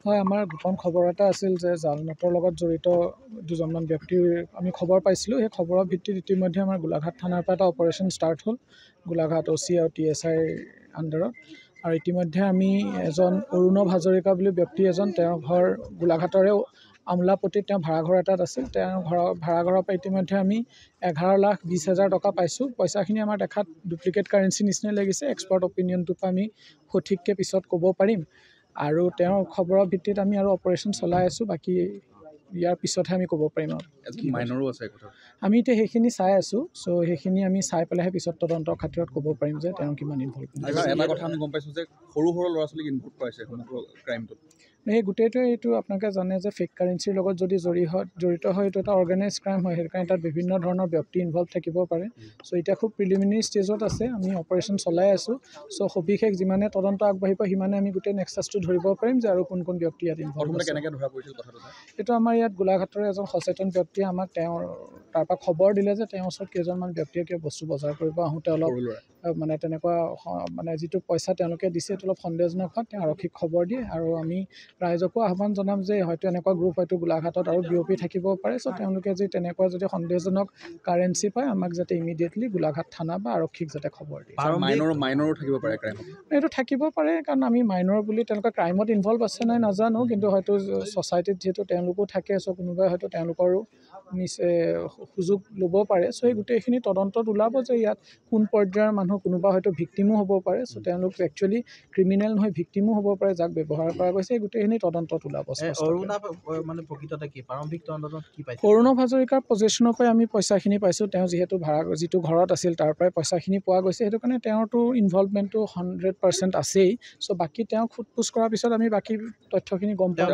হয়, আমাৰ গোপন খবৰ এটা আছিল যে জাল নোটৰ লগত জড়িত দুজনমান ব্যক্তিৰ আমি খবৰ পাইছিলোঁ। সেই খবৰৰ ভিত্তিত ইতিমধ্যে আমাৰ গোলাঘাট থানাৰ পৰা এটা অপাৰেশ্যন ষ্টাৰ্ট হ'ল, গোলাঘাট OC আৰু TSIৰ আণ্ডাৰত। আৰু ইতিমধ্যে আমি এজন অৰুণৱ হাজৰিকা বুলি ব্যক্তি এজন, তেওঁৰ ঘৰ গোলাঘাটৰে আমোলাপট্টিত, তেওঁ ভাড়াঘৰ এটাত আছিল। তেওঁৰ ভাড়াঘৰৰ পৰা ইতিমধ্যে আমি 11,20,000 টকা পাইছোঁ। পইচাখিনি আমাৰ দেখাত ডুপ্লিকেট কাৰেঞ্চি নিচিনাই লাগিছে। এক্সপাৰ্ট অপিনিয়নটোৰ পৰা আমি সঠিককৈ পিছত ক'ব পাৰিম। আৰু তেওঁৰ খবৰৰ ভিত্তিত আমি আৰু অপাৰেশ্যন চলাই আছোঁ। বাকী ইয়াৰ পিছতহে আমি ক'ব পাৰিম। আমি এতিয়া সেইখিনি চাই আছোঁ। চ' সেইখিনি আমি চাই পেলাইহে পিছত তদন্তৰ খাতিৰত ক'ব পাৰিম যে তেওঁ কিমান ইনভল্ভ। এটা কথা আমি গম পাইছোঁ যে সৰু সৰু ল'ৰা ছোৱালীক ইনভল্ভ কৰাইছে সমগ্ৰ ক্ৰাইমটোত। সেই গোটেইটোৱে এইটো আপোনালোকে জানে যে ফেক কাৰেঞ্চিৰ লগত যদি জড়িত হয়, এইটো এটা অৰ্গেনাইজ ক্ৰাইম হয়। সেইটো কাৰণে তাত বিভিন্ন ধৰণৰ ব্যক্তি ইনভল্ভ থাকিব পাৰে। চ' এতিয়া খুব প্ৰিলিমিনেৰী ষ্টেজত আছে, আমি অপাৰেশ্যন চলাই আছোঁ। চ' সবিশেষ যিমানে তদন্ত আগবাঢ়িব সিমানে আমি গোটেই নেক্সাছটো ধৰিব পাৰিম যে আৰু কোন কোন ব্যক্তি ইয়াত ইনভল্ভ আছে। কেনেকৈ ধৰা পৰিছিল কথাটো? এইটো আমাৰ ইয়াত গোলাঘাটৰ এজন সচেতন ব্যক্তিয়ে আমাক তাৰপৰা খবৰ দিলে যে তেওঁৰ ওচৰত কেইজনমান ব্যক্তিয়ে কিবা বস্তু বজাৰ কৰিব আহোঁতে অলপ মানে তেনেকুৱা মানে যিটো পইচা তেওঁলোকে দিছে সেইটো অলপ সন্দেহজনক হোৱাত তেওঁ আৰক্ষীক খবৰ দিয়ে। আৰু আমি ৰাইজকো আহ্বান জনাম যে হয়তো এনেকুৱা গ্ৰুপ হয়তো গোলাঘাটত আৰু বিয়পি থাকিব পাৰে। চ' তেওঁলোকে যদি তেনেকুৱা যদি সন্দেহজনক কাৰেঞ্চি পায়, আমাক যাতে ইমিডিয়েটলি গোলাঘাট থানা বা আৰক্ষীক যাতে খবৰ দিয়ে। মাইনৰো থাকিব পাৰে ক্ৰাইমত? এইটো থাকিব পাৰে, কাৰণ আমি মাইনৰ বুলি তেওঁলোকে ক্ৰাইমত ইনভল্ভ আছে নাই নাজানো, কিন্তু হয়তো ছ'চাইটিত যিহেতু তেওঁলোকো থাকে, চ' কোনোবাই হয়তো তেওঁলোকৰো সুযোগ ল'ব পাৰে। চ' এই গোটেইখিনি তদন্তত ওলাব যে ইয়াত কোন পৰ্যায়ৰ মানুহ, কোনোবা হয়তো ভিক্টিমো হ'ব পাৰে। চ' তেওঁলোক একচুৱেলি ক্ৰিমিনেল নহয়, ভিক্টিমো হ'ব পাৰে যাক ব্যৱহাৰ কৰা গৈছে। এই গোটেইখিনি তদন্তত ওলাব। অৰুণৱ হাজৰিকাৰ পজিশ্যনৰ পৰাই আমি পইচাখিনি পাইছোঁ। তেওঁ যিহেতু যিটো ঘৰত আছিল তাৰ পৰাই পইচাখিনি পোৱা গৈছে। সেইটো কাৰণে তেওঁৰতো ইনভলভমেণ্টটো 100% আছেই। চ' বাকী তেওঁ সোধ-পোছ কৰাৰ পিছত আমি বাকী তথ্যখিনি গম পাম।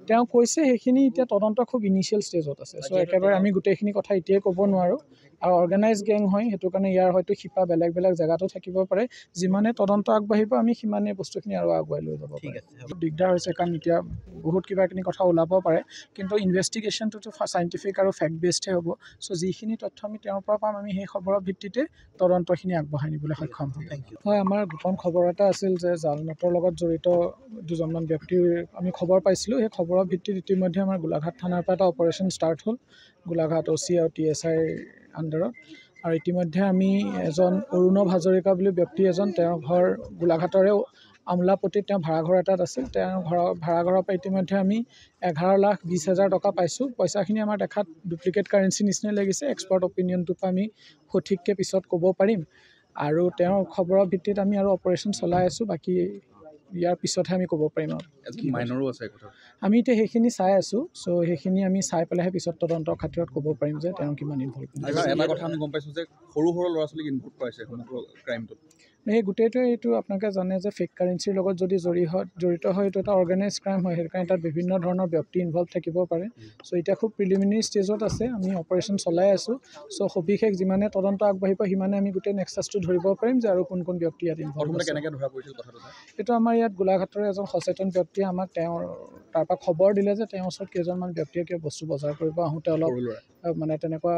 তেওঁ কৈছে সেইখিনি এতিয়া তদন্ত খুব ইনিচিয়েল ষ্টেজত আছে। চ' একেবাৰে আমি গোটেইখিনি কথা এতিয়াই ক'ব নোৱাৰোঁ। আৰু অৰ্গেনাইজ গেং হয়, সেইটো কাৰণে ইয়াৰ হয়তো শিপা বেলেগ বেলেগ জেগাতো থাকিব পাৰে। যিমানে তদন্ত আগবাঢ়িব আমি সিমানে বস্তুখিনি আৰু আগুৱাই লৈ যাব পাৰিম। দিগদাৰ হৈছে কাৰণ এতিয়া বহুত কিবাকিনি কথা ওলাব পাৰে, কিন্তু ইনভেষ্টিগেশ্যনটোতো চাইণ্টিফিক আৰু ফেক্ট বেছডহে হ'ব। চ' যিখিনি তথ্য আমি তেওঁৰ পৰা পাম, আমি সেই খবৰৰ ভিত্তিতে তদন্তখিনি আগবঢ়াই নিবলৈ সক্ষম হ'ম। হয়, আমাৰ গোপন খবৰ এটা আছিল যে জাল নোটৰ লগত জড়িত দুজনমান ব্যক্তিৰ আমি খবৰ পাইছিলোঁ। সেই খবৰৰ ভিত্তিত ইতিমধ্যে আমাৰ গোলাঘাট থানাৰ পৰা এটা অপাৰেশ্যন ষ্টাৰ্ট হ'ল, গোলাঘাট OC আৰু TSIৰ আণ্ডাৰত। আৰু ইতিমধ্যে আমি এজন অৰুণৱ হাজৰিকা বুলি ব্যক্তি এজন, তেওঁৰ ঘৰ গোলাঘাটৰে আমোলাপট্টিত, তেওঁ ভাড়াঘৰ এটাত আছিল। তেওঁৰ ভাড়াঘৰৰ পৰা ইতিমধ্যে আমি 11,20,000 টকা পাইছোঁ। পইচাখিনি আমাৰ দেখাত ডুপ্লিকেট কাৰেঞ্চি নিচিনাই লাগিছে। এক্সপাৰ্ট অপিনিয়নটোৰ পৰা আমি সঠিককৈ পিছত ক'ব পাৰিম। আৰু তেওঁৰ খবৰৰ ভিত্তিত আমি আৰু অপাৰেশ্যন চলাই আছোঁ। বাকী ইয়াৰ পিছতহে আমি ক'ব পাৰিম। আমি এতিয়া সেইখিনি চাই আছোঁ। চ' সেইখিনি আমি চাই পেলাইহে পিছত তদন্তৰ খাতিৰত ক'ব পাৰিম যে তেওঁ কিমান ইনভল্ভ। এটা কথা আমি গম পাইছোঁ যে সৰু সৰু ল'ৰা ছোৱালীক ইনভল্ভ কৰাইছে সমগ্ৰ ক্ৰাইমটোত। সেই গোটেইটোৱে এইটো আপোনালোকে জানে যে ফেক কাৰেঞ্চিৰ লগত যদি জড়িত হয়, এইটো এটা অৰ্গেনাইজ ক্ৰাইম হয়। সেইটো কাৰণে তাত বিভিন্ন ধৰণৰ ব্যক্তি ইনভল্ভ থাকিব পাৰে। চ' এতিয়া খুব প্ৰিলিমিনেৰী ষ্টেজত আছে, আমি অপাৰেশ্যন চলাই আছোঁ। চ' সবিশেষ যিমানে তদন্ত আগবাঢ়িব সিমানে আমি গোটেই নেক্সাছটো ধৰিব পাৰিম যে আৰু কোন কোন ব্যক্তি ইয়াত ইনভল্ভ আছে। কেনেকৈ ধৰা পৰিছিল কথাটো? এইটো আমাৰ ইয়াত গোলাঘাটৰে এজন সচেতন ব্যক্তিয়ে আমাক তাৰপৰা খবৰ দিলে যে তেওঁৰ ওচৰত কেইজনমান ব্যক্তিয়ে কিবা বস্তু বজাৰ কৰিব আহোঁতে অলপ মানে তেনেকুৱা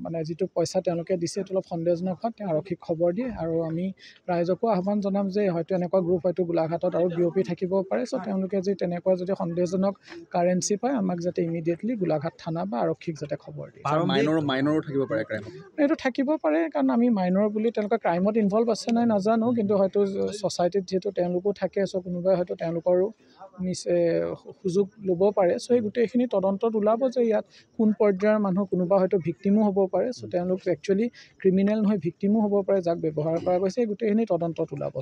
মানে যিটো পইচা তেওঁলোকে দিছে সেইটো অলপ সন্দেহজনক হোৱাত তেওঁ আৰক্ষীক খবৰ দিয়ে। আৰু আমি ৰাইজকো আহ্বান জনাম যে হয়তো এনেকুৱা গ্ৰুপ হয়তো গোলাঘাটত আৰু বিয়পি থাকিব পাৰে। চ' তেওঁলোকে যদি তেনেকুৱা যদি সন্দেহজনক কাৰেঞ্চি পায়, আমাক যাতে ইমিডিয়েটলি গোলাঘাট থানা বা আৰক্ষীক যাতে খবৰ দিয়ে। মাইনৰো থাকিব পাৰে ক্ৰাইমত? এইটো থাকিব পাৰে, কাৰণ আমি মাইনৰ বুলি তেওঁলোকে ক্ৰাইমত ইনভল্ভ আছে নাই নাজানো, কিন্তু হয়তো ছ'চাইটিত যিহেতু তেওঁলোকো থাকে, চ' কোনোবাই হয়তো তেওঁলোকৰো সুযোগ ল'ব পাৰে। চ' এই গোটেইখিনি তদন্তত ওলাব যে ইয়াত কোন পৰ্যায়ৰ মানুহ, কোনোবা হয়তো ভিক্টিমো হ'ব পাৰে। চ' তেওঁলোক একচুৱেলি ক্ৰিমিনেল নহয়, ভিক্টিমো হ'ব পাৰে যাক ব্যৱহাৰ কৰা গৈছে। এই গোটেইখিনি তদন্তত ওলাব।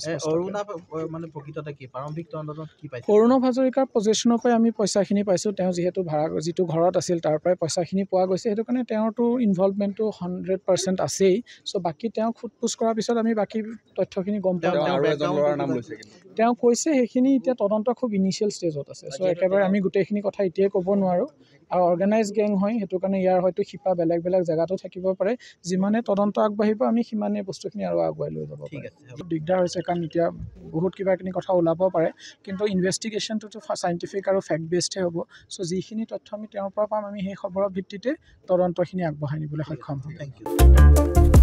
অৰুণৱ হাজৰিকাৰ পজিশ্যনৰ পৰাই আমি পইচাখিনি পাইছোঁ। তেওঁ যিটো ঘৰত আছিল তাৰ পৰাই পইচাখিনি পোৱা গৈছে। সেইটো কাৰণে তেওঁৰতো ইনভলভমেণ্টটো 100% আছেই। চ' বাকী তেওঁ সোধ-পোছ কৰাৰ পিছত আমি বাকী তথ্যখিনি গম পাম। তেওঁ কৈছে সেইখিনি এতিয়া তদন্ত খুব ইনিচিয়েল ষ্টেজত আছে। চ' একেবাৰে আমি গোটেইখিনি কথা এতিয়াই ক'ব নোৱাৰোঁ। আৰু অৰ্গেনাইজ গেং হয়, সেইটো কাৰণে ইয়াৰ হয়তো শিপা বেলেগ বেলেগ জেগাতো থাকিব পাৰে। যিমানে তদন্ত আগবাঢ়িব আমি সিমানে বস্তুখিনি আৰু আগুৱাই লৈ যাব পাৰিম। দিগদাৰ হৈছে কাৰণ এতিয়া বহুত কিবাকিনি কথা ওলাব পাৰে, কিন্তু ইনভেষ্টিগেশ্যনটোতো চাইণ্টিফিক আৰু ফেক্ট বেছডহে হ'ব। চ' যিখিনি তথ্য আমি তেওঁৰ পৰা পাম, আমি সেই খবৰৰ ভিত্তিতে তদন্তখিনি আগবঢ়াই নিবলৈ সক্ষম হ'ম।